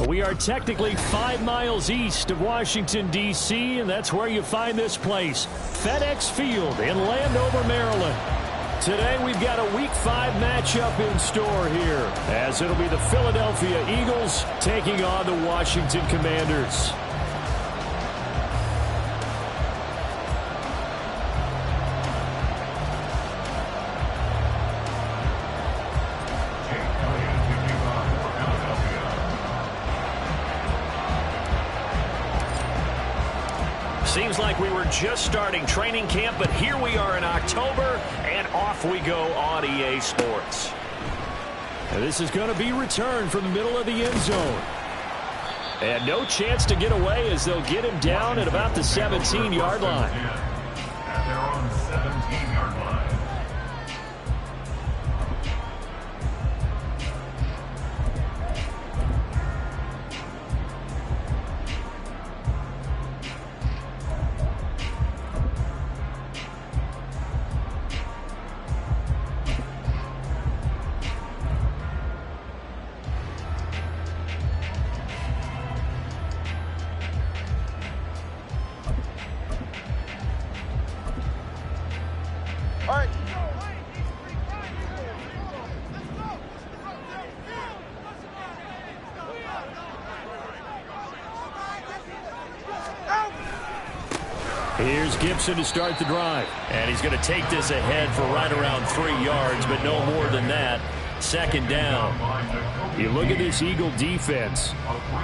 We are technically 5 miles east of Washington, D.C., and that's where you find this place, FedEx Field in Landover, Maryland. Today we've got a Week 5 matchup in store here, as it'll be the Philadelphia Eagles taking on the Washington Commanders. Seems like we were just starting training camp, but here we are in October, and off we go on EA Sports. And this is going to be returned from the middle of the end zone. And no chance to get away as they'll get him down at about the 17-yard line. And they're on the 17-yard line. Here's Gibson to start the drive. And he's going to take this ahead for right around 3 yards, but no more than that. Second down. You look at this Eagle defense.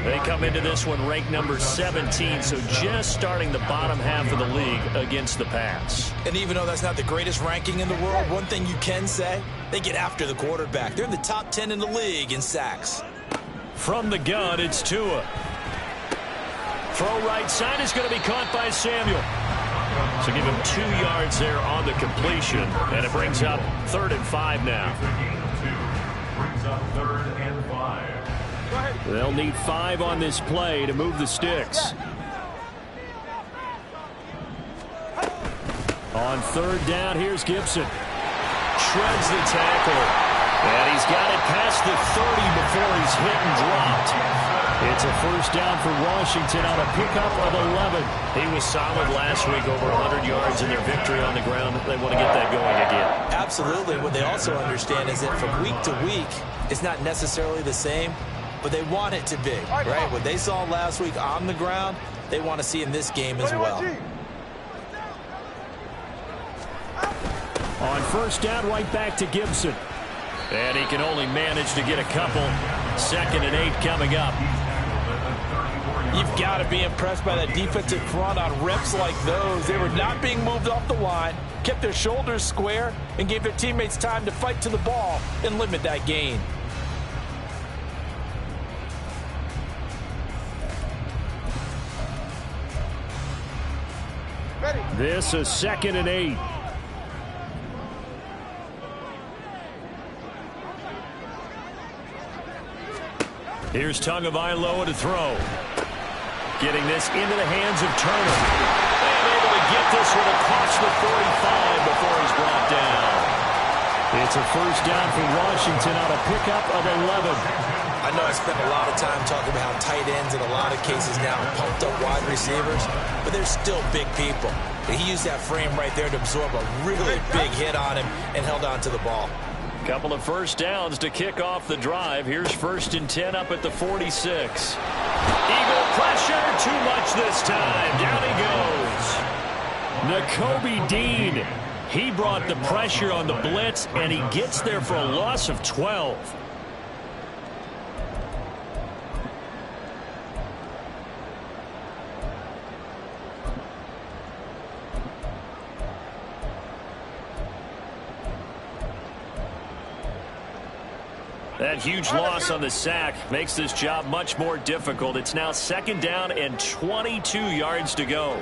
They come into this one ranked number 17, so just starting the bottom half of the league against the pass. And even though that's not the greatest ranking in the world, one thing you can say, they get after the quarterback. They're in the top 10 in the league in sacks. From the gun, it's Tua. Throw right side is going to be caught by Samuel. So give him 2 yards there on the completion, and it brings up 3rd and 5 now. Brings up 3rd and 5. They'll need 5 on this play to move the sticks. On 3rd down, here's Gibson. Shreds the tackle, and he's got it past the 30 before he's hit and dropped. It's a 1st down for Washington on a pickup of 11. He was solid last week, over 100 yards in their victory on the ground. They want to get that going again. Absolutely. What they also understand is that from week to week, it's not necessarily the same, but they want it to be, right? What they saw last week on the ground, they want to see in this game as well. On 1st down, right back to Gibson. And he can only manage to get a couple. 2nd and 8 coming up. You've got to be impressed by that defensive front on reps like those. They were not being moved off the line, kept their shoulders square, and gave their teammates time to fight to the ball and limit that gain. This is 2nd and 8. Here's Tagovailoa to throw. Getting this into the hands of Turner. And able to get this one across the 45 before he's brought down. It's a 1st down for Washington on a pickup of 11. I know I spent a lot of time talking about how tight ends in a lot of cases now pumped up wide receivers, but they're still big people. And he used that frame right there to absorb a really big hit on him and held on to the ball. Couple of 1st downs to kick off the drive. Here's 1st and 10 up at the 46. Eagle pressure, too much this time. Down he goes. Nakobe Dean He brought the pressure on the blitz, and he gets there for a loss of 12. That huge loss on the sack makes this job much more difficult. It's now 2nd down and 22 yards to go.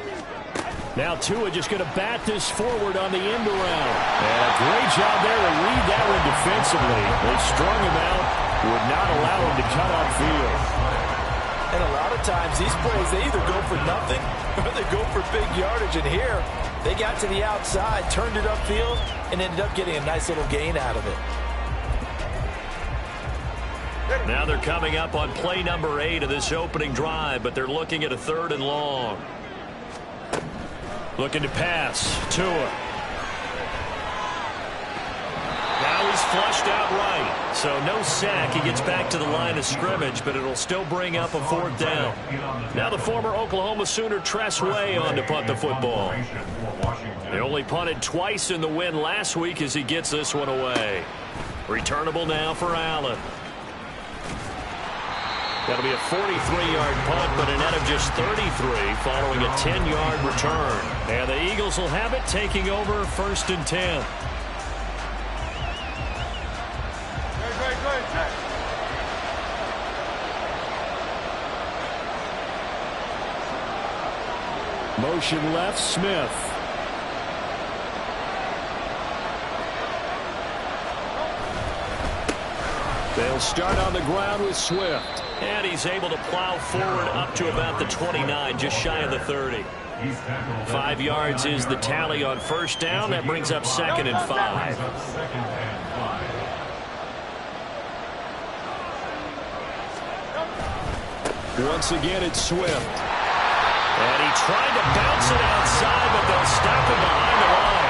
Now Tua just going to bat this forward on the end around. And a great job there to read that one defensively. They strung him out, would not allow him to cut upfield. And a lot of times these plays, they either go for nothing or they go for big yardage. And here, they got to the outside, turned it upfield, and ended up getting a nice little gain out of it. Now they're coming up on play number 8 of this opening drive, but they're looking at a 3rd and long. Looking to pass. Tua. Now he's flushed out right. So no sack. He gets back to the line of scrimmage, but it'll still bring up a 4th down. Now the former Oklahoma Sooner Tress Way on to punt the football. They only punted twice in the win last week as he gets this one away. Returnable now for Allen. That'll be a 43-yard punt, but a net of just 33 following a 10-yard return. And the Eagles will have it, taking over 1st and 10. Motion left, Smith. They'll start on the ground with Swift. And he's able to plow forward up to about the 29, just shy of the 30. 5 yards is the tally on 1st down. That brings up 2nd and 5. Once again, it's Swift. And he tried to bounce it outside, but they'll stop him behind the line.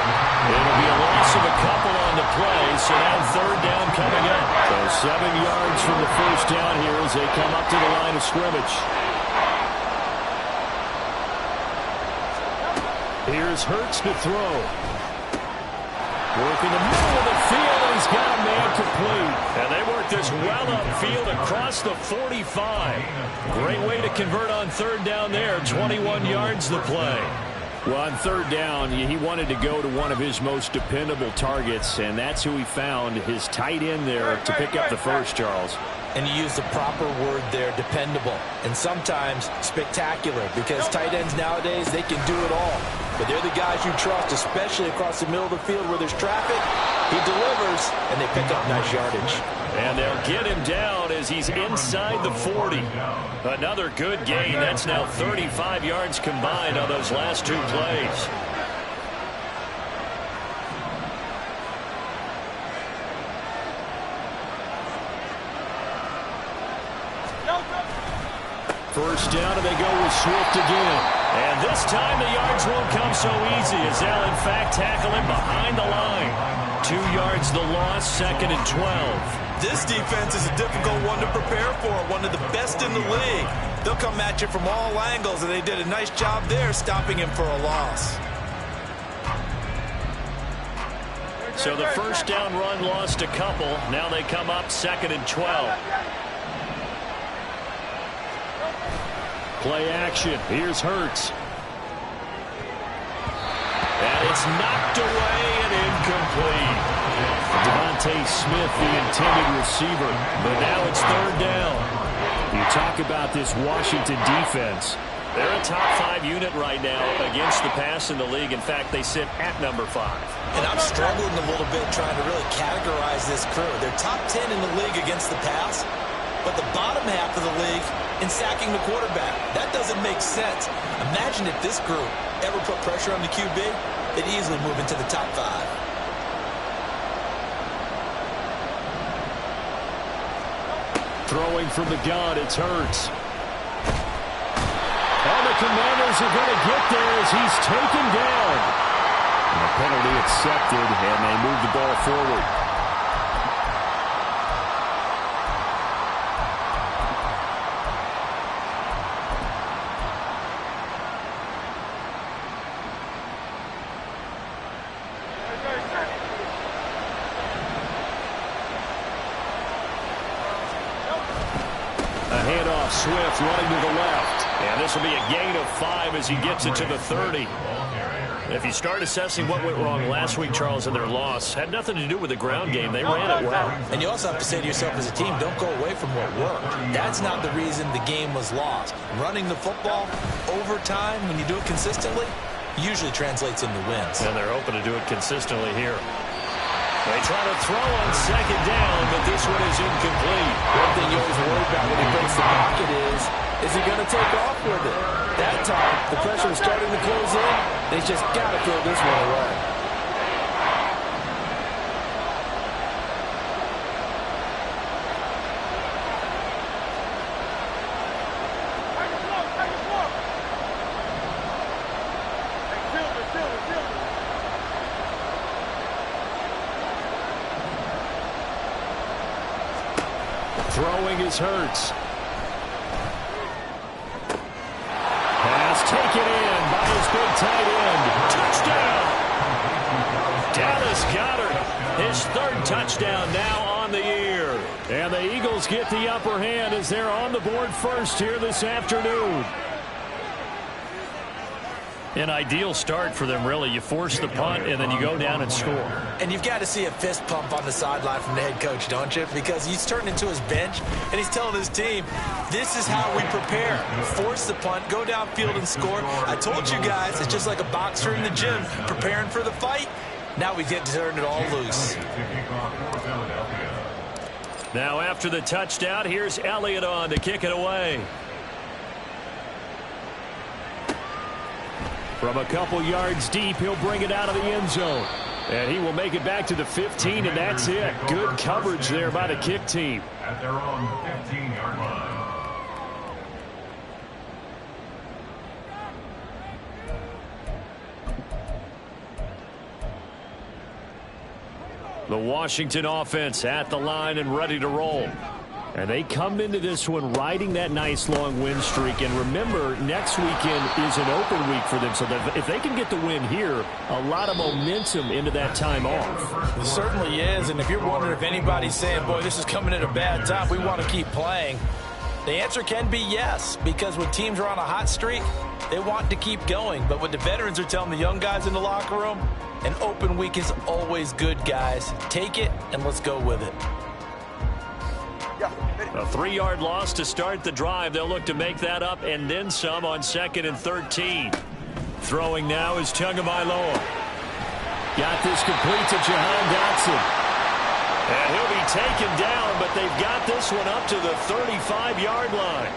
It'll be a loss of a couple on the play, so now 3rd down coming up. So 7 yards from the 1st down here as they come up to the line of scrimmage. Here's Hurts to throw. Working the middle of the field, and he's got a man complete. And they work this well upfield across the 45. Great way to convert on 3rd down there. 21 yards the play. Well, on 3rd down, he wanted to go to one of his most dependable targets, and that's who he found, his tight end there to pick up the first, Charles. And you use the proper word there, dependable, and sometimes spectacular, because tight ends nowadays, they can do it all. But they're the guys you trust, especially across the middle of the field where there's traffic. He delivers, and they pick up nice yardage. And they'll get him down as he's inside the 40. Another good gain. That's now 35 yards combined on those last 2 plays. First down, and they go with Swift again. And this time the yards won't come so easy as they'll, in fact, tackle him behind the line. 2 yards the loss, 2nd and 12. This defense is a difficult one to prepare for, one of the best in the league. They'll come at you from all angles, and they did a nice job there stopping him for a loss. So the first down run lost a couple. Now they come up 2nd and 12. Play action. Here's Hurts. And it's knocked away and incomplete. Devontae Smith, the intended receiver. But now it's 3rd down. You talk about this Washington defense. They're a top 5 unit right now against the pass in the league. In fact, they sit at number 5. And I'm struggling a little bit trying to really categorize this crew. They're top 10 in the league against the pass, but the bottom half of the league in sacking the quarterback. That doesn't make sense. Imagine if this group ever put pressure on the QB, they'd easily move into the top 5. Throwing from the gun, it's Hurts. And the Commanders are going to get there as he's taken down. And the penalty accepted, and they move the ball forward. Swift running to the left. And this will be a gain of 5 as he gets it to the 30. If you start assessing what went wrong last week, Charles, in their loss, had nothing to do with the ground game. They ran it well. And you also have to say to yourself as a team, don't go away from what worked. That's not the reason the game was lost. Running the football over time, when you do it consistently, usually translates into wins. And they're hoping to do it consistently here. They try to throw on second down, but this one is incomplete. One thing you always worry about when he breaks the pocket is he going to take off with it? That time, the pressure was starting to close in. They just got to throw this one away. Throwing is Hurts. Pass taken in by his big tight end. Touchdown! Dallas Goedert, his third touchdown now on the year. And the Eagles get the upper hand as they're on the board first here this afternoon. An ideal start for them, really. You force the punt, and then you go down and score. And you've got to see a fist pump on the sideline from the head coach, don't you? Because he's turned into his bench, and he's telling his team, this is how we prepare. Force the punt, go downfield and score. I told you guys, it's just like a boxer in the gym preparing for the fight. Now we get to turn it all loose. Now after the touchdown, here's Elliott on to kick it away. From a couple yards deep, he'll bring it out of the end zone. And he will make it back to the 15, and that's it. Good coverage there by the kick team. At their own 15-yard line. The Washington offense at the line and ready to roll. And they come into this one riding that nice long win streak. And remember, next weekend is an open week for them. So that if they can get the win here, a lot of momentum into that time off. It certainly is. And if you're wondering if anybody's saying, boy, this is coming at a bad time, we want to keep playing, the answer can be yes. Because when teams are on a hot streak, they want to keep going. But what the veterans are telling the young guys in the locker room, an open week is always good, guys. Take it and let's go with it. A 3-yard loss to start the drive. They'll look to make that up and then some on 2nd and 13. Throwing now is Tagovailoa. Got this complete to Jahan Dotson. And he'll be taken down, but they've got this one up to the 35-yard line.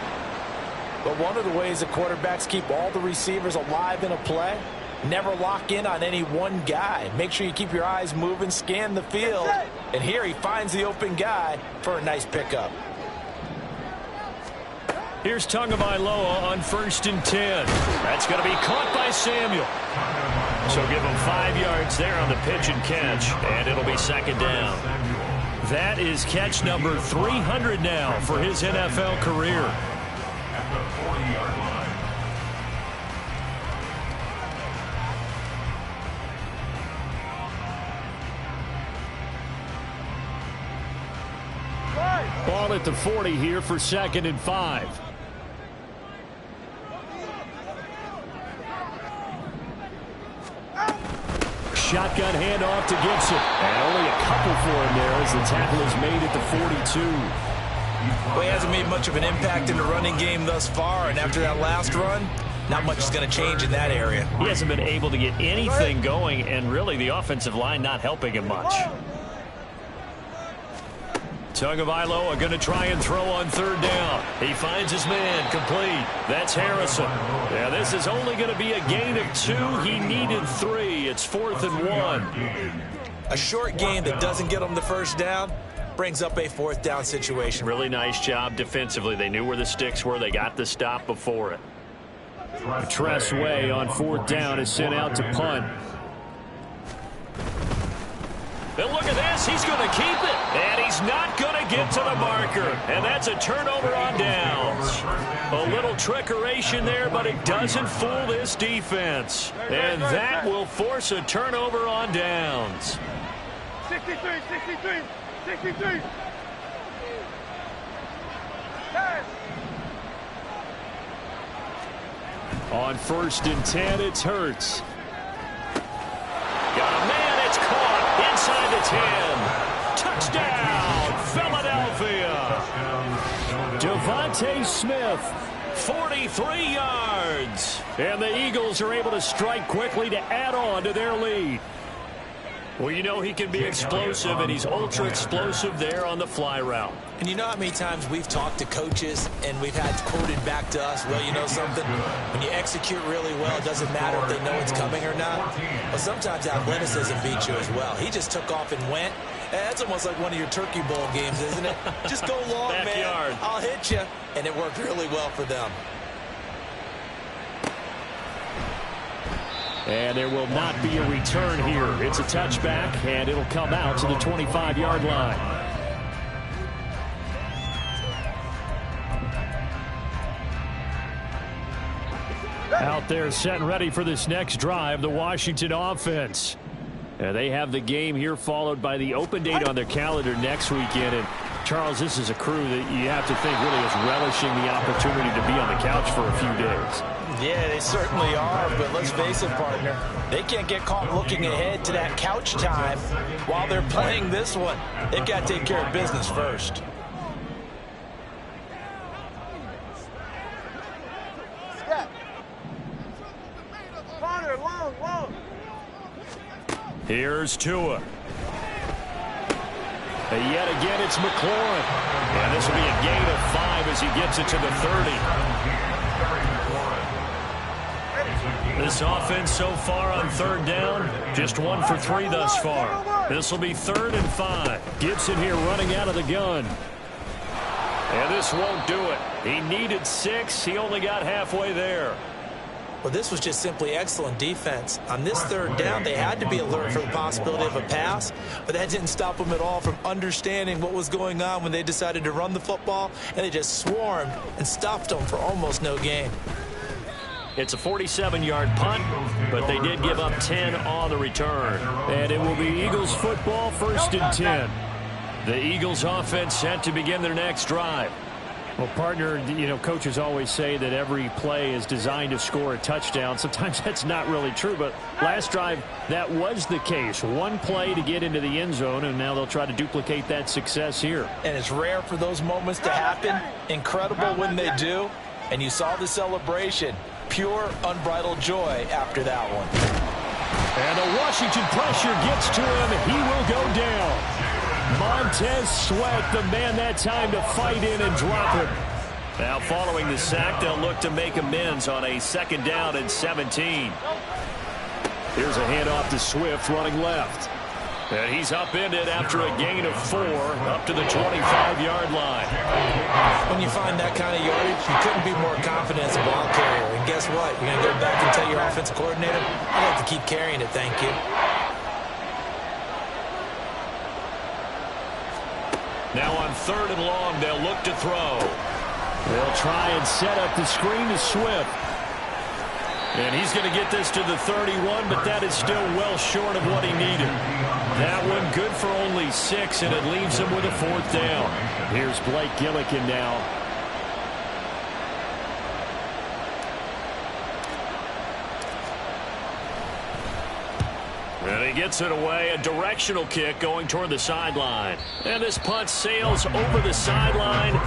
But one of the ways that quarterbacks keep all the receivers alive in a play, never lock in on any one guy. Make sure you keep your eyes moving, scan the field. And here he finds the open guy for a nice pickup. Here's Tagovailoa on 1st and 10. That's going to be caught by Samuel. So give him 5 yards there on the pitch and catch, and it'll be 2nd down. That is catch number 300 now for his NFL career. At the 40-yard line. Ball at the 40 here for 2nd and 5. Shotgun handoff to Gibson. And only a couple for him there as the tackle is made at the 42. Well, he hasn't made much of an impact in the running game thus far, and after that last run, not much is going to change in that area. He hasn't been able to get anything going, and really the offensive line not helping him much. Tagovailoa going to try and throw on 3rd down. He finds his man complete. That's Harrison. Yeah, this is only going to be a gain of 2. He needed 3. It's 4th and 1. A short gain that doesn't get him the 1st down brings up a 4th down situation. Really nice job defensively. They knew where the sticks were. They got the stop before it. Tressway on 4th down is sent out to punt. And look at this. He's going to keep it. And he's not going to get to the marker. And that's a turnover on downs. A little trickeration there, but it doesn't fool this defense. And that will force a turnover on downs. 63, 63, 63. 10. On 1st and 10, it's Hurts. Got a man, it's caught inside the 10. Touchdown, Philadelphia. Devontae Smith. 43 yards. And the Eagles are able to strike quickly to add on to their lead. Well, you know he can be explosive, and he's ultra-explosive there on the fly route. And you know how many times we've talked to coaches and we've had quoted back to us, well, you know something? When you execute really well, it doesn't matter if they know it's coming or not. But sometimes athleticism beats you as well. He just took off and went. That's almost like one of your Turkey Bowl games, isn't it? Just go long, Backyard. man. I'll hit you. And it worked really well for them. And there will not be a return here. It's a touchback, and it'll come out to the 25-yard line. Out there set and ready for this next drive, the Washington offense. They have the game here followed by the open date on their calendar next weekend. And Charles, this is a crew that you have to think really is relishing the opportunity to be on the couch for a few days. Yeah, they certainly are, but let's face it, partner. They can't get caught looking ahead to that couch time while they're playing this one. They've got to take care of business first. Here's Tua. And yet again, it's McLaurin. And this will be a gain of 5 as he gets it to the 30. This offense so far on 3rd down, just 1 for 3 thus far. This will be 3rd and 5. Gibson here running out of the gun. And this won't do it. He needed 6. He only got halfway there. Well, this was just simply excellent defense. On this 3rd down, they had to be alert for the possibility of a pass, but that didn't stop them at all from understanding what was going on when they decided to run the football, and they just swarmed and stuffed them for almost no gain. It's a 47-yard punt, but they did give up 10 on the return. And it will be Eagles football, 1st and 10. The Eagles offense set to begin their next drive. Well, partner, you know, coaches always say that every play is designed to score a touchdown. Sometimes that's not really true, but last drive, that was the case. One play to get into the end zone, and now they'll try to duplicate that success here. And it's rare for those moments to happen. Incredible when they do. And you saw the celebration. Pure, unbridled joy after that one. And the Washington pressure gets to him. He will go down. Montez Sweat, the man that time to fight in and drop him. Now following the sack, they'll look to make amends on a 2nd down and 17. Here's a handoff to Swift running left. And he's upended after a gain of 4 up to the 25-yard line. When you find that kind of yardage, you couldn't be more confident as a ball carrier. And guess what? You're going to go back and tell your offensive coordinator, I'd like to keep carrying it, thank you. Now on 3rd and long, they'll look to throw. They'll try and set up the screen to Swift. And he's going to get this to the 31, but that is still well short of what he needed. That one good for only 6, and it leaves him with a 4th down. Here's Blake Gillikin now. And he gets it away, a directional kick going toward the sideline. And this punt sails over the sideline,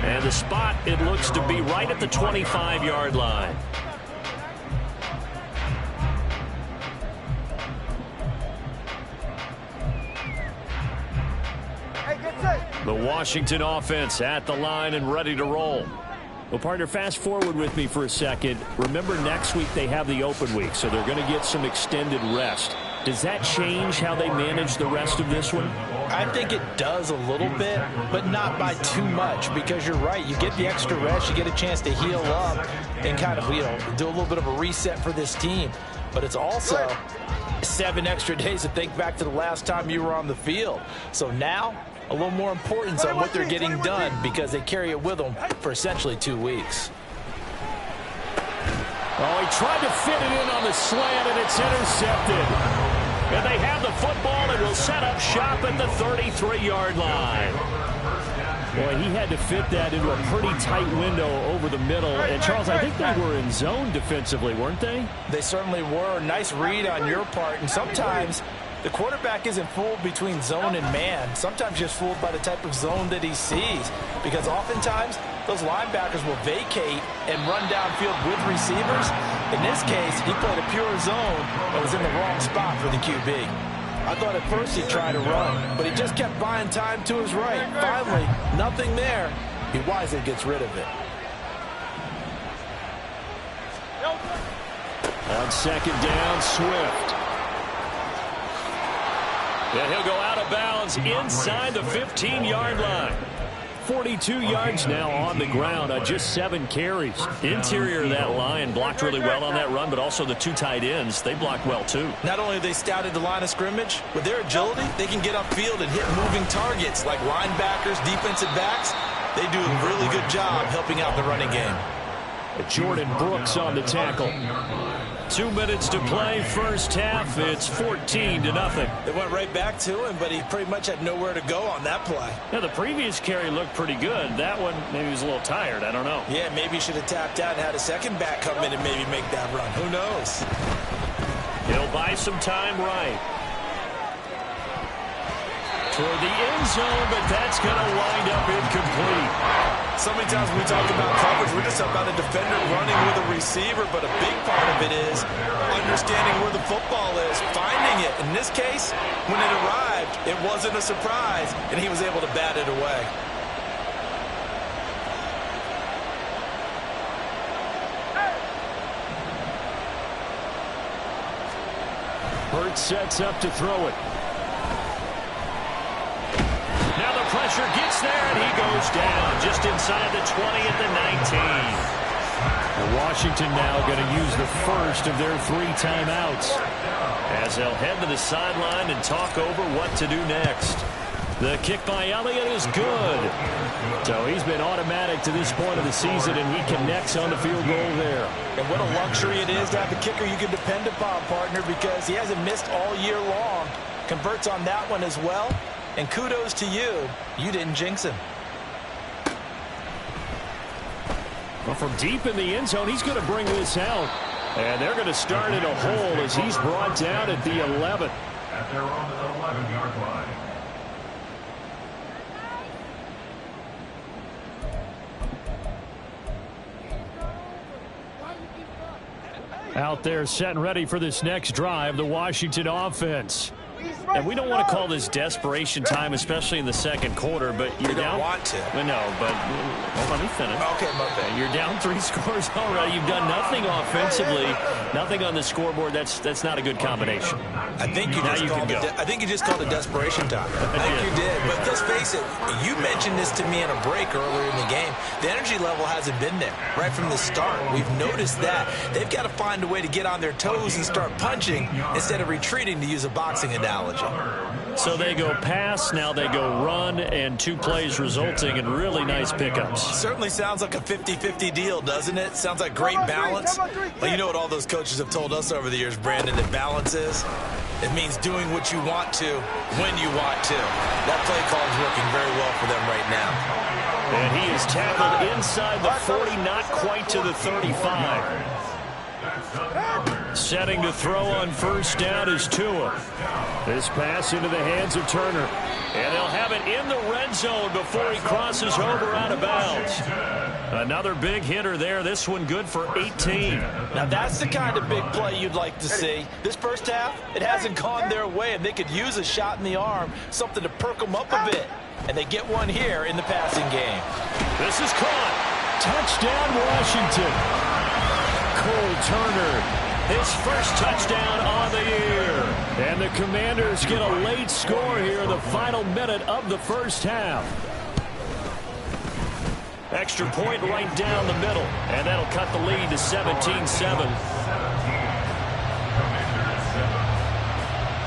and the spot, it looks to be right at the 25-yard line. The Washington offense at the line and ready to roll. Well, partner, fast forward with me for a second. Remember, next week they have the open week, so they're going to get some extended rest. Does that change how they manage the rest of this one? I think it does a little bit, but not by too much, because you're right. You get the extra rest, you get a chance to heal up and kind of, you know, do a little bit of a reset for this team. But it's also 7 extra days to think back to the last time you were on the field. So now, a little more importance on what they're getting done because they carry it with them for essentially 2 weeks. Oh, he tried to fit it in on the slant, and it's intercepted. And they have the football and will set up shop at the 33-yard line. Boy, he had to fit that into a pretty tight window over the middle. And, Charles, I think they were in zone defensively, weren't they? They certainly were. Nice read on your part. And sometimes the quarterback isn't fooled between zone and man. Sometimes just fooled by the type of zone that he sees. Because oftentimes those linebackers will vacate and run downfield with receivers. In this case, he played a pure zone and was in the wrong spot for the QB. I thought at first he'd try to run, but he just kept buying time to his right. Finally, nothing there. He wisely gets rid of it. On second down, Swift. And he'll go out of bounds inside the 15-yard line. 42 yards now on the ground on just 7 carries. Interior of that line blocked really well on that run, but also the 2 tight ends, they blocked well too. Not only have they scouted the line of scrimmage, with their agility, they can get upfield and hit moving targets like linebackers, defensive backs. They do a really good job helping out the running game. Jordan Brooks on the tackle. 2 minutes to play, first half. It's 14-0. They went right back to him, but he pretty much had nowhere to go on that play. Yeah, the previous carry looked pretty good. That one, maybe he was a little tired. I don't know. Yeah, maybe he should have tapped out and had a second back come in and maybe make that run. Who knows? He'll buy some time right. Toward the end zone, but that's going to wind up incomplete. So many times when we talk about coverage, we're just about a defender running with a receiver, but a big part of it is understanding where the football is, finding it. In this case, when it arrived, it wasn't a surprise, and he was able to bat it away. Hurts sets up to throw it. Now the pressure gets there, and he goes down just inside the 20 at the 19. And Washington now going to use the first of their 3 timeouts, as they'll head to the sideline and talk over what to do next. The kick by Elliott is good. So he's been automatic to this point of the season, and he connects on the field goal there. And what a luxury it is to have a kicker you can depend upon, partner, because he hasn't missed all year long. Converts on that one as well. And kudos to you. You didn't jinx him. Well, from deep in the end zone, he's going to bring this out. And they're going to start in a hole as he's brought down at the 11. At their own 11-yard line. Out there set and ready for this next drive, the Washington offense. And we don't want to call this desperation time, especially in the second quarter, but you're down. You don't want to. No, but well, let me finish. Okay, my bad. You're down 3 scores already. You've done nothing offensively, nothing on the scoreboard. That's not a good combination. I think you just called it desperation time. I think you did. But let's face it, you mentioned this to me in a break earlier in the game. The energy level hasn't been there right from the start. We've noticed that. They've got to find a way to get on their toes and start punching instead of retreating, to use a boxing analogy. So they go pass, now they go run, and 2 plays resulting in really nice pickups. Certainly sounds like a 50-50 deal, doesn't it? Sounds like great balance. Well, you know what all those coaches have told us over the years, Brandon, that balance is? It means doing what you want to when you want to. That play call is working very well for them right now. And he is tackled inside the 40, not quite to the 35. Setting to throw on first down is Tua. This pass into the hands of Turner. And they'll have it in the red zone before he crosses over out of bounds. Another big hitter there. This one good for 18. Now that's the kind of big play you'd like to see. This first half, it hasn't gone their way, and they could use a shot in the arm, something to perk them up a bit. And they get one here in the passing game. This is caught. Touchdown, Washington. Cole Turner, his first touchdown on the year. And the Commanders get a late score here in the final minute of the first half. Extra point right down the middle, and that'll cut the lead to 17-7.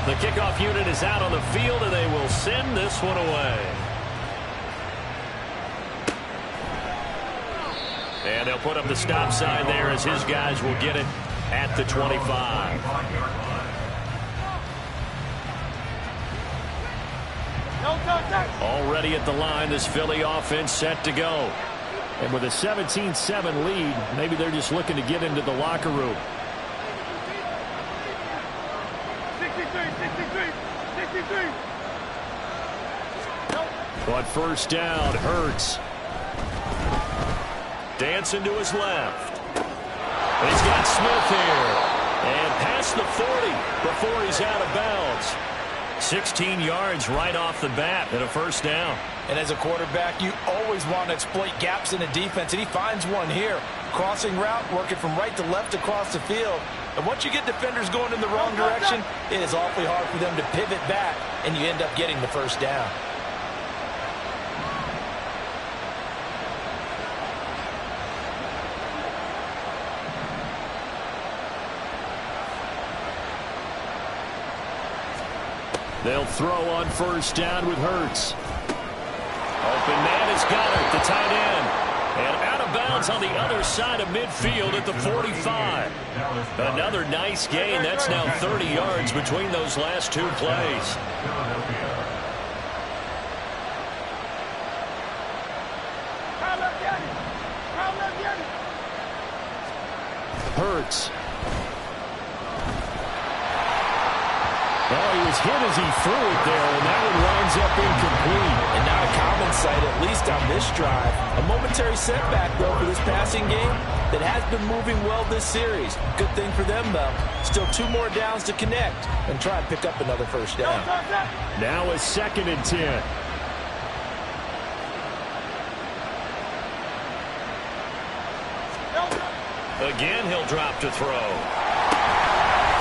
The kickoff unit is out on the field, and they will send this one away. And they'll put up the stop sign there as his guys will get it at the 25. Already at the line, this Philly offense set to go. And with a 17-7 lead, maybe they're just looking to get into the locker room. 63. On first down, Hurts. Dancing to his left. He's got Smith here. And past the 40 before he's out of bounds. 16 yards right off the bat and a first down. And as a quarterback, you always want to exploit gaps in the defense, and he finds one here. Crossing route, working from right to left across the field. And once you get defenders going in the wrong direction, it is awfully hard for them to pivot back, and you end up getting the first down. They'll throw on first down with Hurts. Open man has got it, the tight end. And out of bounds on the other side of midfield at the 45. Another nice gain. That's now 30 yards between those last two plays. Hurts. Oh, he was hit as he threw it there, and that one winds up incomplete. And not a common sight, at least on this drive. A momentary setback, though, for this passing game that has been moving well this series. Good thing for them, though. Still 2 more downs to connect and try and pick up another first down. Now a 2nd and 10. Again, he'll drop to throw.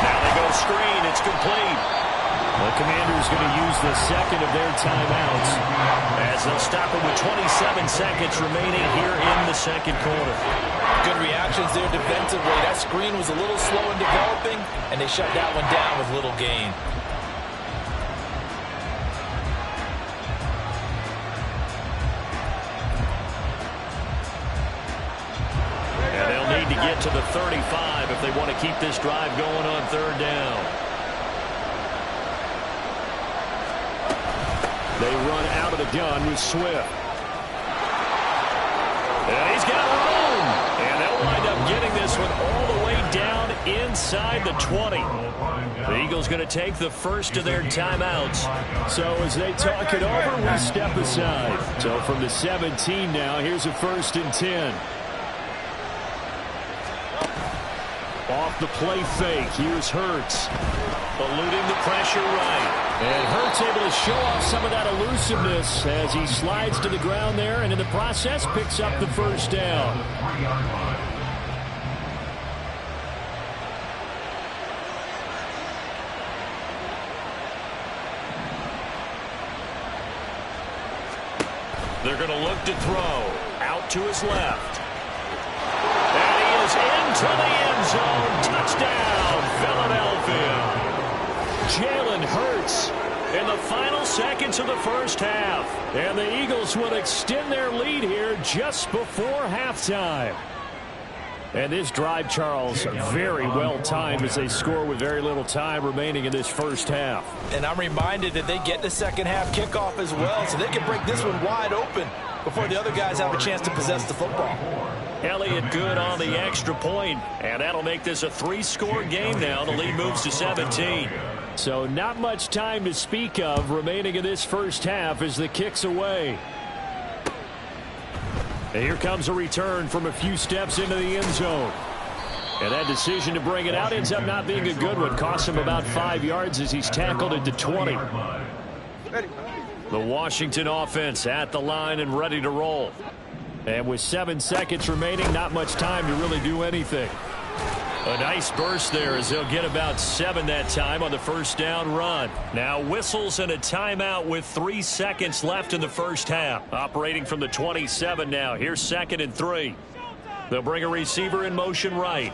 Now they go screen. It's complete. The Commanders going to use the second of their timeouts as they'll stop it with 27 seconds remaining here in the second quarter. Good reactions there defensively. That screen was a little slow in developing, and they shut that one down with little gain. And they'll need to get to the 35 if they want to keep this drive going on third down. They run out of the gun with Swift. And he's got room. And they'll wind up getting this one all the way down inside the 20. The Eagles going to take the first of their timeouts. So as they talk it over, we step aside. So from the 17 now, here's a 1st and 10. Off the play fake, here's Hurts. Eluding the pressure right. And Hurts able to show off some of that elusiveness as he slides to the ground there, and in the process picks up the first down. They're going to look to throw. Out to his left. And he is into the end zone. Touchdown, Philadelphia. Jalen Hurts in the final seconds of the first half. And the Eagles will extend their lead here just before halftime. And this drive, Charles, very well timed as they score with very little time remaining in this first half. And I'm reminded that they get the second half kickoff as well, so they can break this one wide open before the other guys have a chance to possess the football. Elliott good on the extra point, and that'll make this a 3-score game now. The lead moves to 17. So not much time to speak of remaining in this first half as the kick's away. And here comes a return from a few steps into the end zone. And that decision to bring it out ends up not being a good one. Costs him about 5 yards as he's tackled at the 20. The Washington offense at the line and ready to roll. And with 7 seconds remaining, not much time to really do anything. A nice burst there as they'll get about 7 that time on the first down run. Now whistles and a timeout with 3 seconds left in the first half. Operating from the 27 now. Here's 2nd and 3. They'll bring a receiver in motion right.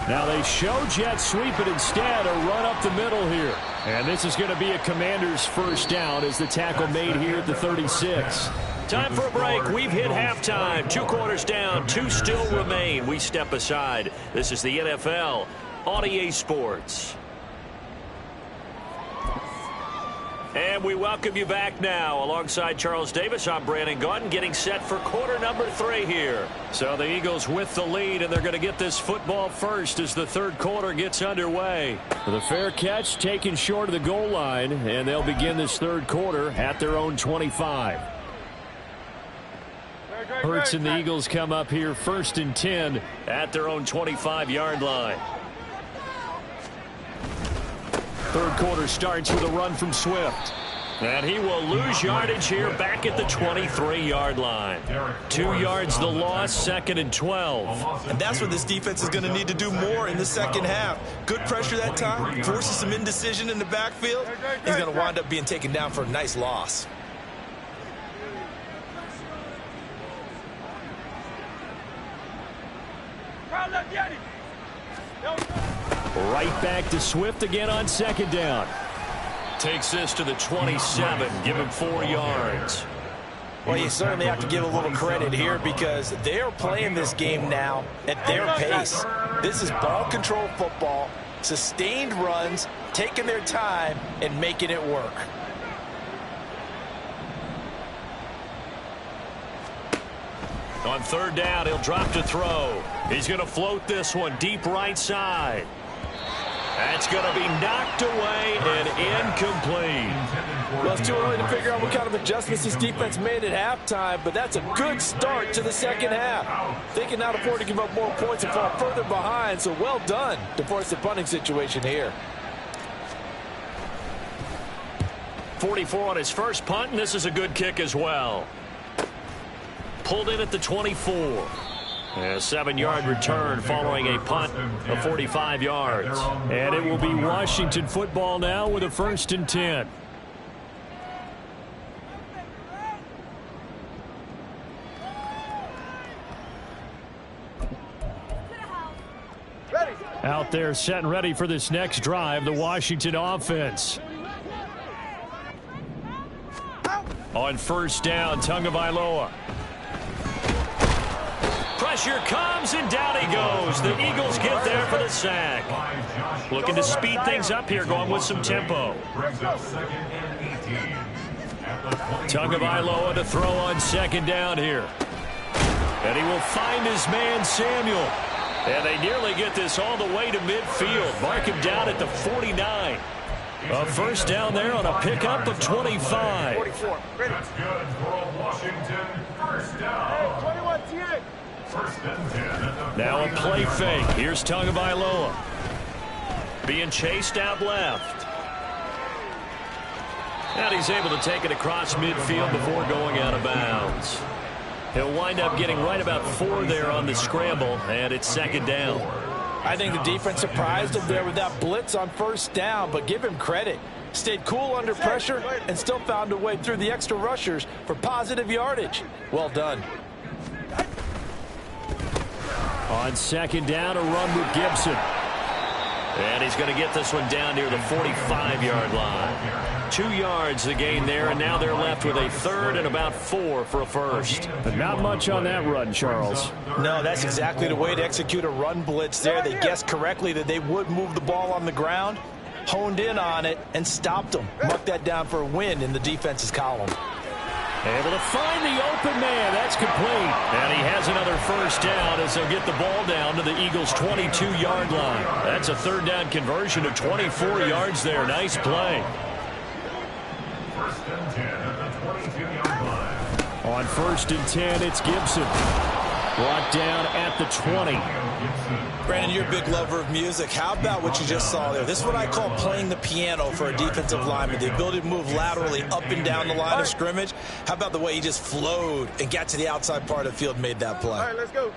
Now they show jet sweep, but instead a run up the middle here. And this is going to be a Commander's first down as the tackle made here at the 36. Time for a break. We've hit halftime. 2 quarters down. 2 still remain. We step aside. This is the NFL on EA Sports. And And we welcome you back now. Alongside Charles Davis, I'm Brandon Gaudin, getting set for quarter number 3 here. So the Eagles with the lead, and they're going to get this football first as the third quarter gets underway. The fair catch taken short of the goal line, and they'll begin this third quarter at their own 25. Hurts and the Eagles come up here 1st and 10 at their own 25-yard line. Third quarter starts with a run from Swift. And he will lose yardage here back at the 23-yard line. 2 yards the loss, 2nd and 12. And that's what this defense is going to need to do more in the second half. Good pressure that time, forces some indecision in the backfield. He's going to wind up being taken down for a nice loss. Right back to Swift again on 2nd down. Takes this to the 27. Give him 4 yards. Well, you certainly have to give a little credit here because they're playing this game now at their pace. This is ball control football, sustained runs, taking their time, and making it work. On 3rd down, he'll drop to throw. He's going to float this one deep right side. That's going to be knocked away and incomplete. Well, it's too early to figure out what kind of adjustments this defense made at halftime, but that's a good start to the second half. They can not afford to give up more points and fall further behind, so well done to force the punting situation here. 44 on his first punt, and this is a good kick as well. Pulled in at the 24. A 7-yard return following a punt of 45 yards. And it will be Washington football now with a 1st and 10. Out there set and ready for this next drive, the Washington offense. On 1st down, Tagovailoa. Pressure comes, and down he goes. The Eagles get there for the sack. Looking to speed things up here, going with some tempo. Tagovailoa to throw on 2nd down here. And he will find his man, Samuel. And they nearly get this all the way to midfield. Mark him down at the 49. A 1st down there on a pickup of 25. 44. That's good for Washington. 1st down. 21 T8. Now a play fake. Here's Tagovailoa. Being chased out left. And he's able to take it across midfield before going out of bounds. He'll wind up getting right about 4 there on the scramble, and it's 2nd down. I think the defense surprised him there with that blitz on 1st down, but give him credit. Stayed cool under pressure and still found a way through the extra rushers for positive yardage. Well done. On 2nd down, a run with Gibson. And he's going to get this one down near the 45-yard line. 2 yards the gain there, and now they're left with a 3rd and about 4 for a 1st. But not much on that run, Charles. No, that's exactly the way to execute a run blitz there. They guessed correctly that they would move the ball on the ground, honed in on it, and stopped them. Mark that down for a win in the defense's column. Able to find the open man. That's complete. And he has another 1st down as they'll get the ball down to the Eagles' 22-yard line. That's a 3rd down conversion of 24 yards there. Nice play. 1st and 10 at the 22-yard line. On 1st and 10, it's Gibson. Brought down at the 20. Brandon, you're a big lover of music. How about what you just saw there? This is what I call playing the piano for a defensive lineman. The ability to move laterally up and down the line of scrimmage. How about the way he just flowed and got to the outside part of the field and made that play? All right, let's go.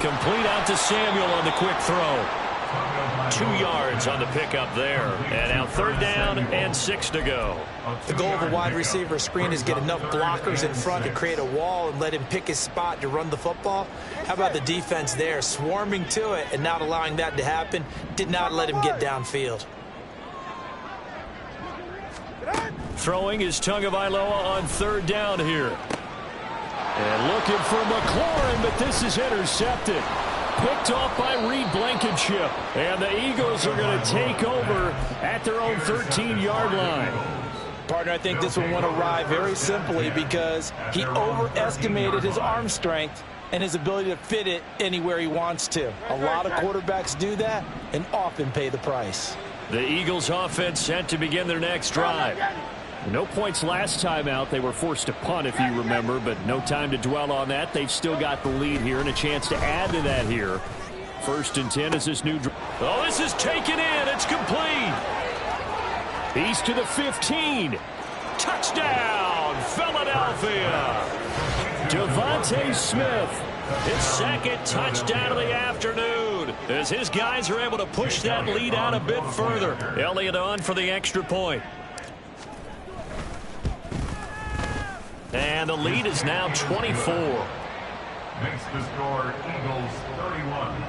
Complete out to Samuel on the quick throw. 2 yards on the pickup there. And now 3rd down and 6 to go. The goal of a wide receiver screen is get enough blockers in front to create a wall and let him pick his spot to run the football. How about the defense there, swarming to it and not allowing that to happen? Did not let him get downfield. Throwing is Tagovailoa on 3rd down here. And looking for McLaurin, but this is intercepted. picked off by Reed Blankenship. And the Eagles are going to take over at their own 13-yard line. Partner, I think this one went awry very simply because he overestimated his arm strength and his ability to fit it anywhere he wants to. A lot of quarterbacks do that and often pay the price. The Eagles offense set to begin their next drive. No points last time out. They were forced to punt, if you remember, but no time to dwell on that. They've still got the lead here and a chance to add to that here. 1st and 10 is this new drive. Oh, this is taken in. It's complete. He's to the 15. Touchdown, Philadelphia. Devontae Smith. His 2nd touchdown of the afternoon as his guys are able to push that lead out a bit further. Elliott on for the extra point. And the lead is now 24. Makes the score Eagles 31,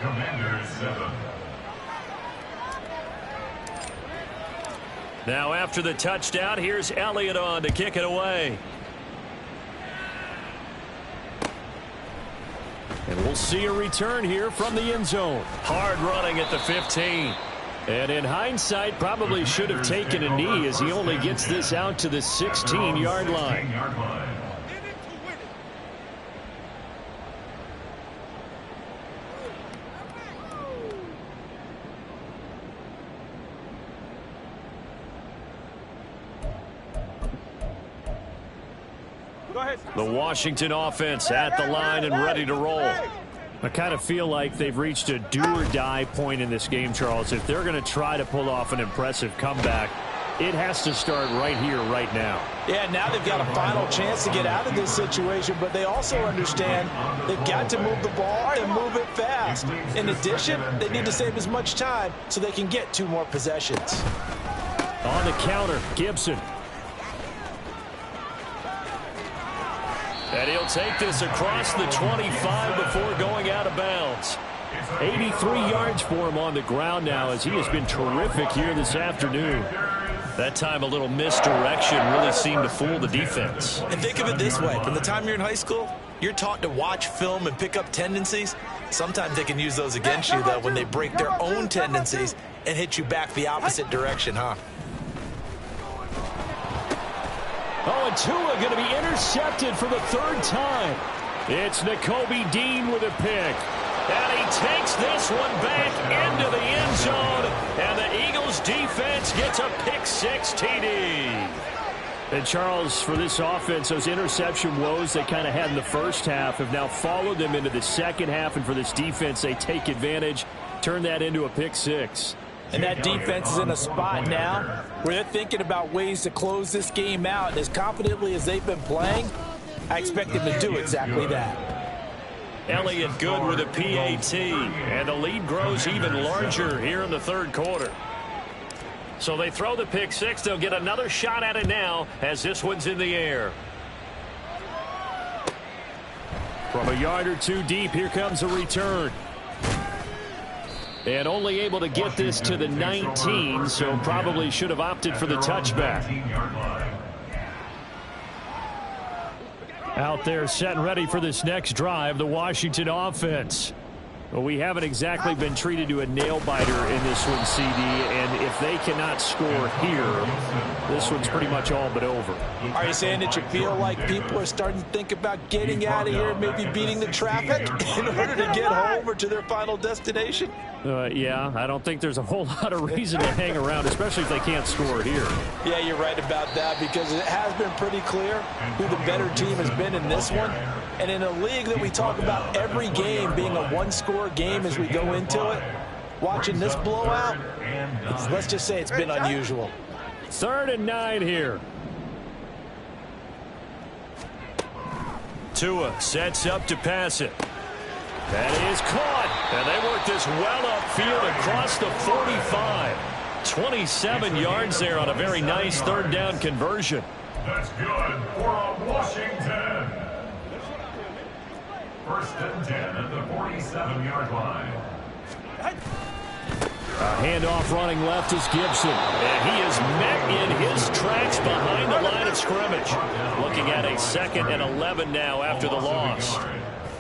Commanders 7. Now after the touchdown, here's Elliott on to kick it away. And we'll see a return here from the end zone. Hard running at the 15. And in hindsight, probably should have taken a knee as he only gets this out to the 16-yard line. The Washington offense at the line and ready to roll. I kind of feel like they've reached a do-or-die point in this game, Charles. If they're going to try to pull off an impressive comeback, it has to start right here, right now. Yeah, now they've got a final chance to get out of this situation, but they also understand they've got to move the ball and move it fast. In addition, they need to save as much time so they can get 2 more possessions. On the counter, Gibson. And he'll take this across the 25 before going out of bounds. 83 yards for him on the ground now as he has been terrific here this afternoon. That time a little misdirection really seemed to fool the defense. And think of it this way. From the time you're in high school, you're taught to watch film and pick up tendencies. Sometimes they can use those against you, though, when they break their own tendencies and hit you back the opposite direction, huh? Oh, and Tua going to be intercepted for the 3rd time. It's Nakobe Dean with a pick. And he takes this one back into the end zone. And the Eagles defense gets a pick-6 TD. And Charles, for this offense, those interception woes they kind of had in the first half have now followed them into the second half. And for this defense, they take advantage, turn that into a pick-6. And that defense is in a spot now where they're thinking about ways to close this game out. And as confidently as they've been playing, I expect them to do exactly that. Elliott good with a PAT. And the lead grows even larger here in the 3rd quarter. So they throw the pick-6. They'll get another shot at it now as this one's in the air. From a yard or 2 deep, here comes a return. And only able to get this to the 19, so probably should have opted for the touchback. Out there set and ready for this next drive, the Washington offense. Well, we haven't exactly been treated to a nail-biter in this one, CD, and if they cannot score here, this one's pretty much all but over. Are you saying that you feel like people are starting to think about getting out of here, maybe beating the traffic in order to get home or to their final destination? Yeah, I don't think there's a whole lot of reason to hang around, especially if they can't score here. Yeah, you're right about that because it has been pretty clear who the better team has been in this one. And in a league that we talk about every game being a one-score game as we go into it, watching this blowout, let's just say it's been unusual. 3rd and 9 here. Tua sets up to pass it. That is caught. And they work this well upfield across the 45. 27 yards there on a very nice 3rd down conversion. That's good for Washington. 1st and 10 at the 47-yard line. A handoff running left is Gibson. And he is met in his tracks behind the line of scrimmage. Looking at a 2nd and 11 now after the loss.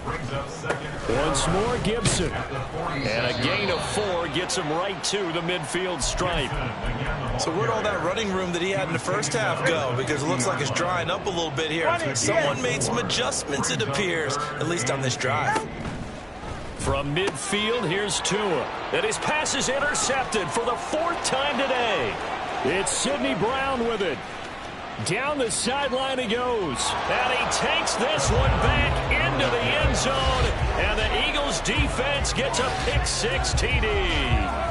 brings up second. Once more, Gibson. And a gain of 4 gets him right to the midfield stripe. So where'd all that running room that he had in the first half go? Because it looks like it's drying up a little bit here. Someone made some adjustments, it appears, at least on this drive. From midfield, here's Tua. And his pass is intercepted for the 4th time today. It's Sidney Brown with it. Down the sideline he goes. And he takes this one back into the end zone. And the Eagles defense gets a pick-6 TD.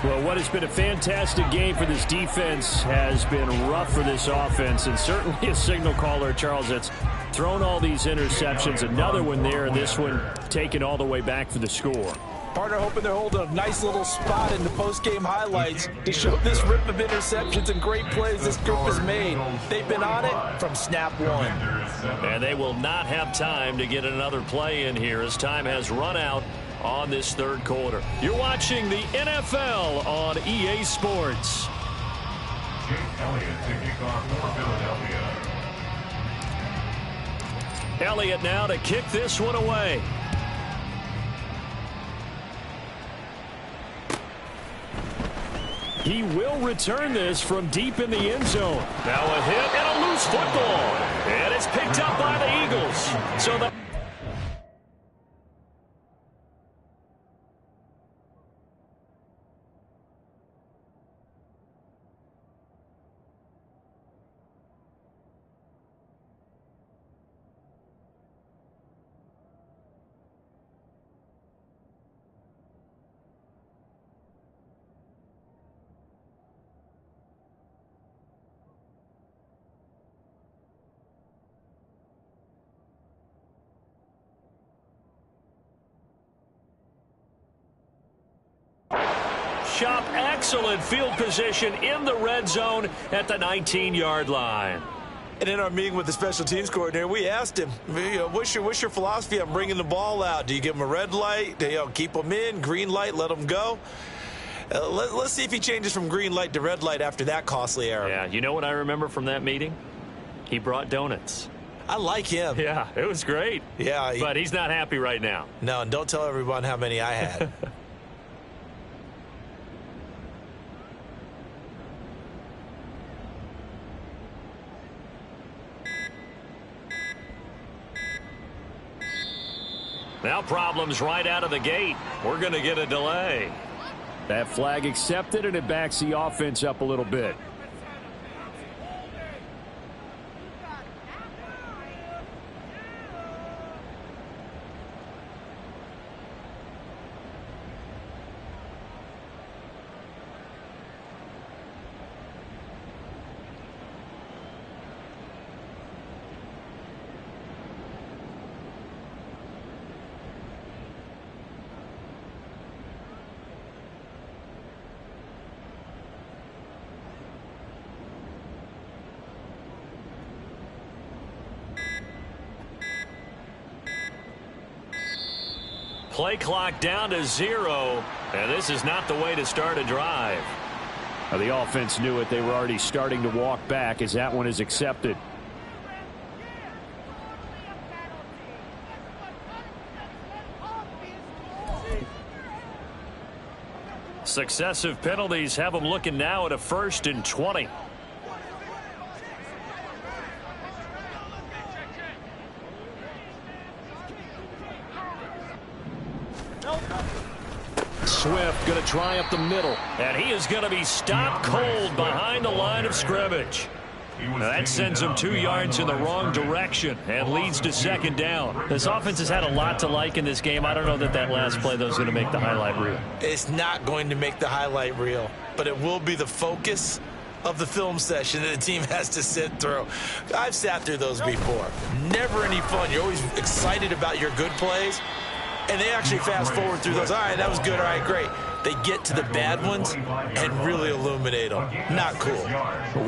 Well, what has been a fantastic game for this defense has been rough for this offense, and certainly a signal caller, Charles, that's thrown all these interceptions. Another one there, and this one taken all the way back for the score. Partner hoping they're holding a nice little spot in the post-game highlights to show this rip of interceptions and great plays this group has made. They've been on it from snap one. And they will not have time to get another play in here as time has run out on this 3rd quarter. You're watching the NFL on EA Sports. Jake Elliott to kick off for Philadelphia. Elliott now to kick this one away. He will return this from deep in the end zone. Now a hit and a loose football. And it's picked up by the Eagles. So the Shop excellent field position in the red zone at the 19-yard line. And in our meeting with the special teams coordinator, we asked him, what's your philosophy on bringing the ball out? Do you give them a red light? Do you keep them in? Green light, let them go? Let's see if he changes from green light to red light after that costly error. Yeah, you know what I remember from that meeting? He brought donuts. I like him. Yeah, it was great. Yeah. But he's not happy right now. No, and don't tell everyone how many I had. Now problems right out of the gate. We're going to get a delay. That flag accepted, and it backs the offense up a little bit. Play clock down to 0, and this is not the way to start a drive. Now, the offense knew it. They were already starting to walk back as that one is accepted. Successive penalties have them looking now at a 1st and 20. Swift going to try up the middle. And he is going to be stopped cold behind the line of scrimmage. Now that sends him 2 yards in the wrong direction and leads to 2nd down. This offense has had a lot to like in this game. I don't know that last play, though, is going to make the highlight reel. It's not going to make the highlight reel, but it will be the focus of the film session that the team has to sit through. I've sat through those before. Never any fun. You're always excited about your good plays, and they actually fast forward through those. All right, that was good. All right, great. They get to the bad ones and really illuminate them. Not cool.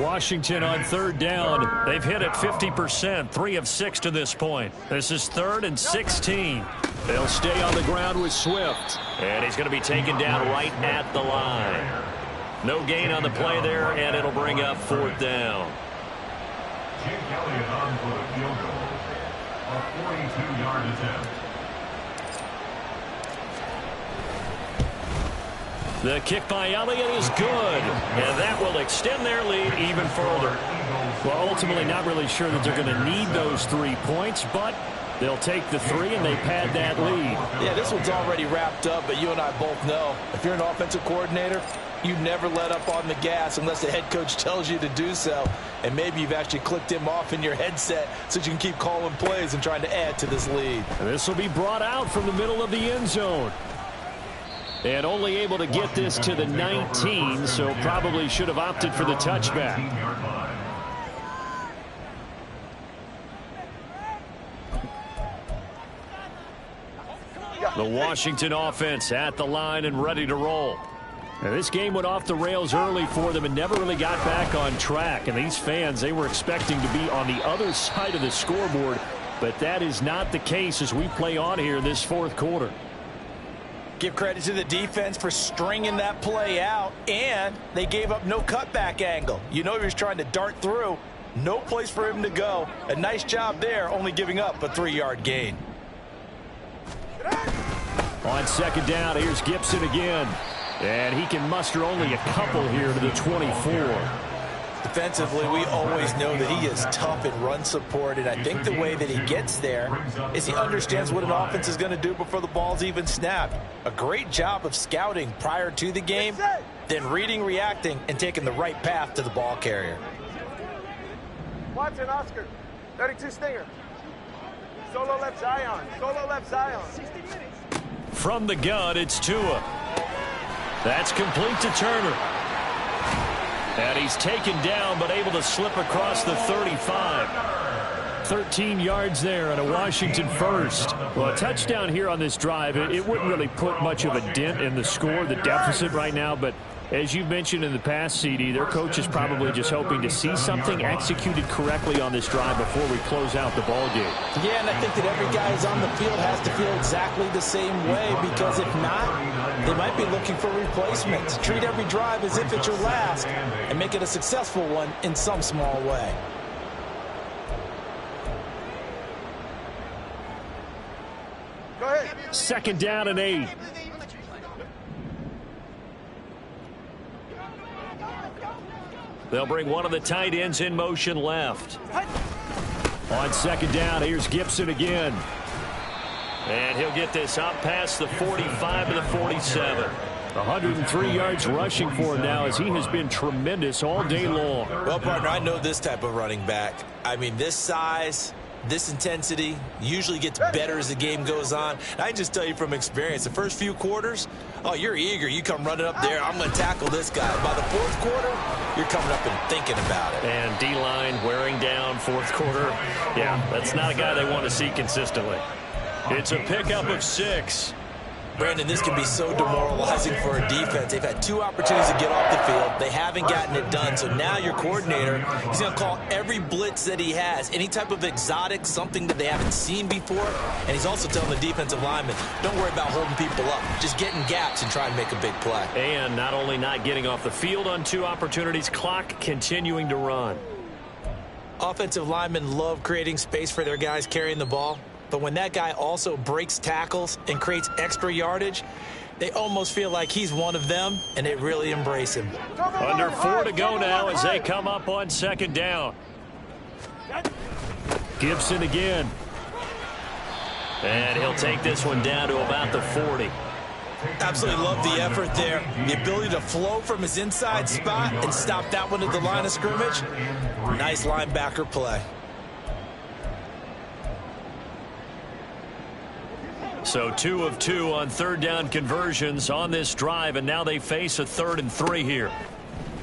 Washington on 3rd down. They've hit it 50%, 3 of 6 to this point. This is 3rd and 16. They'll stay on the ground with Swift. And he's going to be taken down right at the line. No gain on the play there, and it'll bring up 4th down. Jake Elliott on for the field goal. A 42-yard attempt. The kick by Elliott is good, and that will extend their lead even further. Well, ultimately not really sure that they're going to need those 3 points, but they'll take the 3 and they pad that lead. Yeah, this one's already wrapped up, but you and I both know if you're an offensive coordinator, you never let up on the gas unless the head coach tells you to do so. And maybe you've actually clicked him off in your headset so you can keep calling plays and trying to add to this lead. And this will be brought out from the middle of the end zone. And only able to get this to the 19, so probably should have opted for the touchback. The Washington offense at the line and ready to roll. Now, this game went off the rails early for them and never really got back on track. And these fans, they were expecting to be on the other side of the scoreboard, but that is not the case as we play on here in this fourth quarter. Give credit to the defense for stringing that play out, and they gave up no cutback angle. You know he was trying to dart through. No place for him to go. A nice job there, only giving up a 3-yard gain. On second down, here's Gibson again. And he can muster only a couple here to the 24. Defensively, we always know that he is tough in run support, and I think the way that he gets there is he understands what an offense is going to do before the ball's even snapped. A great job of scouting prior to the game, then reading, reacting, and taking the right path to the ball carrier. Watson, Oscar, 32 Stinger. Solo left Zion, solo left Zion. From the gun, it's Tua. That's complete to Turner. And he's taken down, but able to slip across the 35. 13 yards there and a Washington first. Well, a touchdown here on this drive, it wouldn't really put much of a dent in the score, the deficit right now, but as you've mentioned in the past, CD, their coach is probably just hoping to see something executed correctly on this drive before we close out the ball game. Yeah, and I think that every guy who's on the field has to feel exactly the same way, because if not, they might be looking for replacements. Treat every drive as if it's your last and make it a successful one in some small way. Go ahead. Second down and 8. They'll bring one of the tight ends in motion left. On second down, here's Gibson again. And he'll get this up past the 45 to the 47. 103 yards rushing for him now as he has been tremendous all day long. Well, partner, I know this type of running back. I mean, this size, this intensity usually gets better as the game goes on. And I just tell you from experience, the first few quarters, oh, you're eager. You come running up there, I'm going to tackle this guy. By the fourth quarter, you're coming up and thinking about it. And D-line wearing down fourth quarter. Yeah, that's not a guy they want to see consistently. It's a pickup of 6. Brandon, this can be so demoralizing for a defense. They've had 2 opportunities to get off the field. They haven't gotten it done. So now your coordinator, he's going to call every blitz that he has, any type of exotic, something that they haven't seen before. And he's also telling the defensive linemen, don't worry about holding people up. Just get in gaps and try and make a big play. And not only not getting off the field on 2 opportunities, clock continuing to run. Offensive linemen love creating space for their guys carrying the ball. But when that guy also breaks tackles and creates extra yardage, they almost feel like he's one of them, and they really embrace him. Under 4 to go now as they come up on second down. Gibson again. And he'll take this one down to about the 40. Absolutely love the effort there. The ability to flow from his inside spot and stop that one at the line of scrimmage. Nice linebacker play. So 2 of 2 on third down conversions on this drive, and now they face a 3rd and 3 here.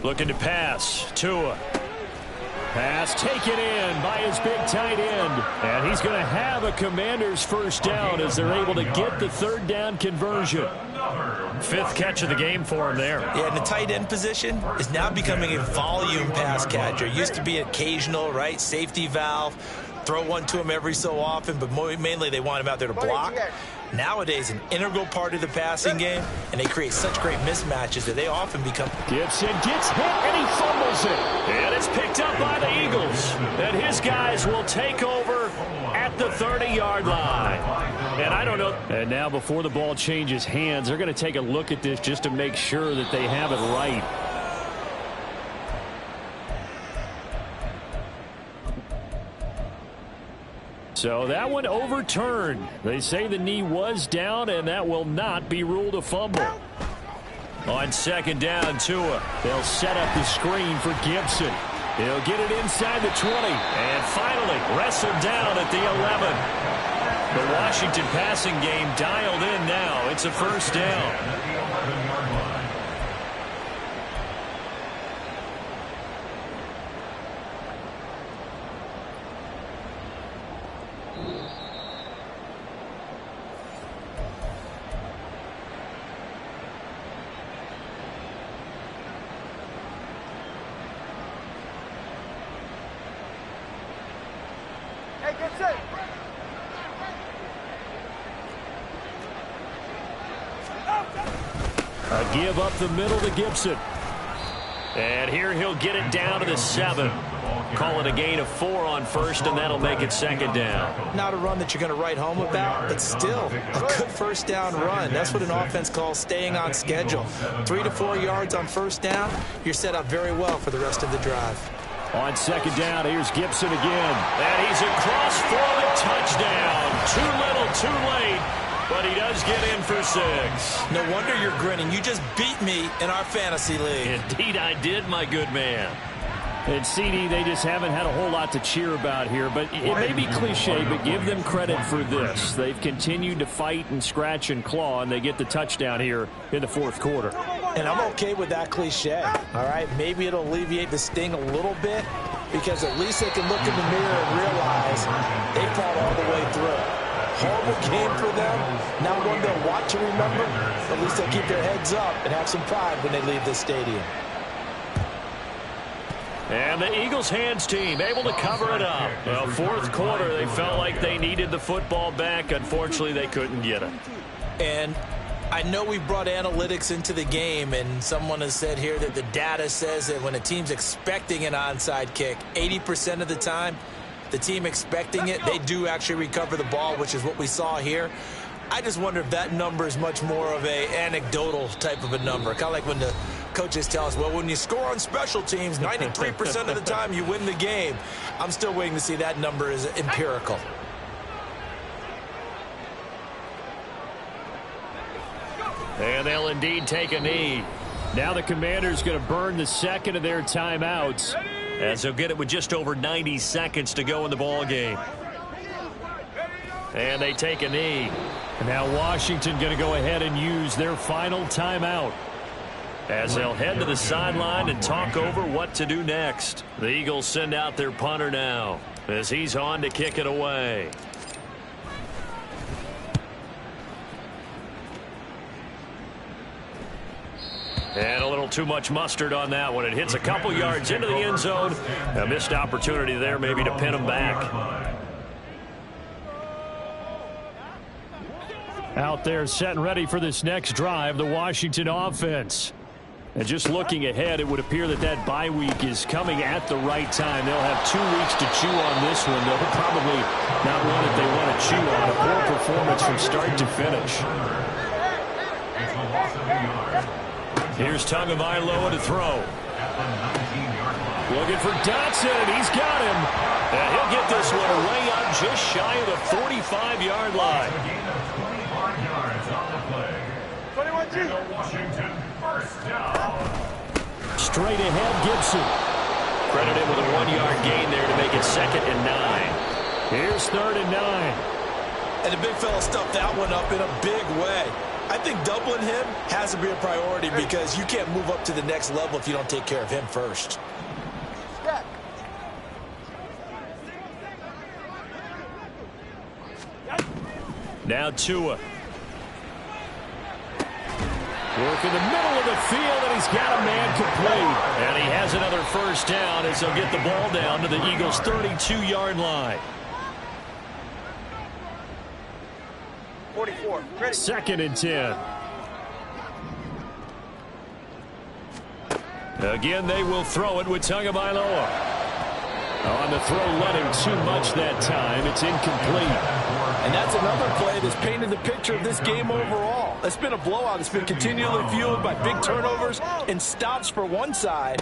Looking to pass. Tua. Pass taken in by his big tight end. And he's going to have a Commander's first down as they're able to get the 3rd down conversion. 5th catch of the game for him there. Yeah, and the tight end position is now becoming a volume pass catcher. Used to be occasional, right? Safety valve. Throw one to him every so often, but mainly they want him out there to block. Nowadays, an integral part of the passing game, and they create such great mismatches that they often become. Gibson gets hit, and he fumbles it. And it's picked up by the Eagles. And his guys will take over at the 30-yard line. And I don't know. And now before the ball changes hands, they're going to take a look at this just to make sure that they have it right. So that one overturned. They say the knee was down, and that will not be ruled a fumble. On second down, Tua. They'll set up the screen for Gibson. He'll get it inside the 20. And finally, wrestled down at the 11. The Washington passing game dialed in now. It's a first down. Hey, get set. A give up the middle to Gibson. And here he'll get it down to the 7. Call it a gain of 4 on first, and that'll make it second down. Not a run that you're going to write home about, but still a good first down run. That's what an offense calls staying on schedule. 3 to 4 yards on first down, you're set up very well for the rest of the drive. On second down, here's Gibson again. And he's across for the touchdown. Too little, too late, but he does get in for 6. No wonder you're grinning. You just beat me in our fantasy league. Indeed I did, my good man. And CD, they just haven't had a whole lot to cheer about here, but it may be cliche, but give them credit for this. They've continued to fight and scratch and claw, and they get the touchdown here in the fourth quarter. And I'm okay with that cliche, all right? Maybe it'll alleviate the sting a little bit because at least they can look in the mirror and realize they fought all the way through. Horrible game for them, not one they'll want to remember. At least they'll keep their heads up and have some pride when they leave the stadium. And the Eagles' hands team able to cover it up. Well, fourth quarter, they felt like they needed the football back. Unfortunately, they couldn't get it. And I know we brought analytics into the game, and someone has said here that the data says that when a team's expecting an onside kick, 80% of the time, the team expecting it, they do actually recover the ball, which is what we saw here. I just wonder if that number is much more of a anecdotal type of a number. Kind of like when the coaches tell us, well, when you score on special teams, 93% of the time you win the game. I'm still waiting to see that number is empirical. And they'll indeed take a knee. Now the Commanders going to burn the second of their timeouts, as they'll get it with just over 90 seconds to go in the ball game. And they take a knee. And now Washington going to go ahead and use their final timeout, as they'll head to the sideline and talk over what to do next. The Eagles send out their punter now as he's on to kick it away. And a little too much mustard on that one. It hits a couple yards into the end zone. A missed opportunity there maybe to pin them back. out there set and ready for this next drive, the Washington offense. And just looking ahead, it would appear that that bye week is coming at the right time. They'll have 2 weeks to chew on this one. They'll probably not one that they want to chew on. A poor performance from start to finish. Here's Tagovailoa to throw. Looking for Dotson, and he's got him. And he'll get this one way up just shy of the 45-yard line. 21G. Washington, first down. Straight ahead, Gibson. Credit him with a 1-yard gain there to make it 2nd and 9. Here's 3rd and 9. And the big fella stuffed that one up in a big way. I think doubling him has to be a priority because you can't move up to the next level if you don't take care of him first. Now Tua. Work in the middle of the field, and he's got a man complete. And he has another first down as he'll get the ball down to the Eagles' 32-yard line. 44. Ready. 2nd and 10. Again, they will throw it with Tagovailoa. On the throw, led him too much that time. It's incomplete. And that's another play that's painted the picture of this game overall. It's been a blowout. It's been continually fueled by big turnovers and stops for one side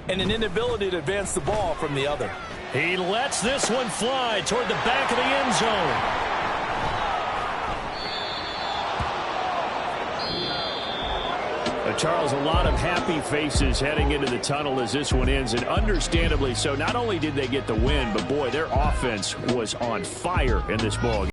and an inability to advance the ball from the other. He lets this one fly toward the back of the end zone. Charles, a lot of happy faces heading into the tunnel as this one ends, and understandably so. Not only did they get the win, but, boy, their offense was on fire in this ball game.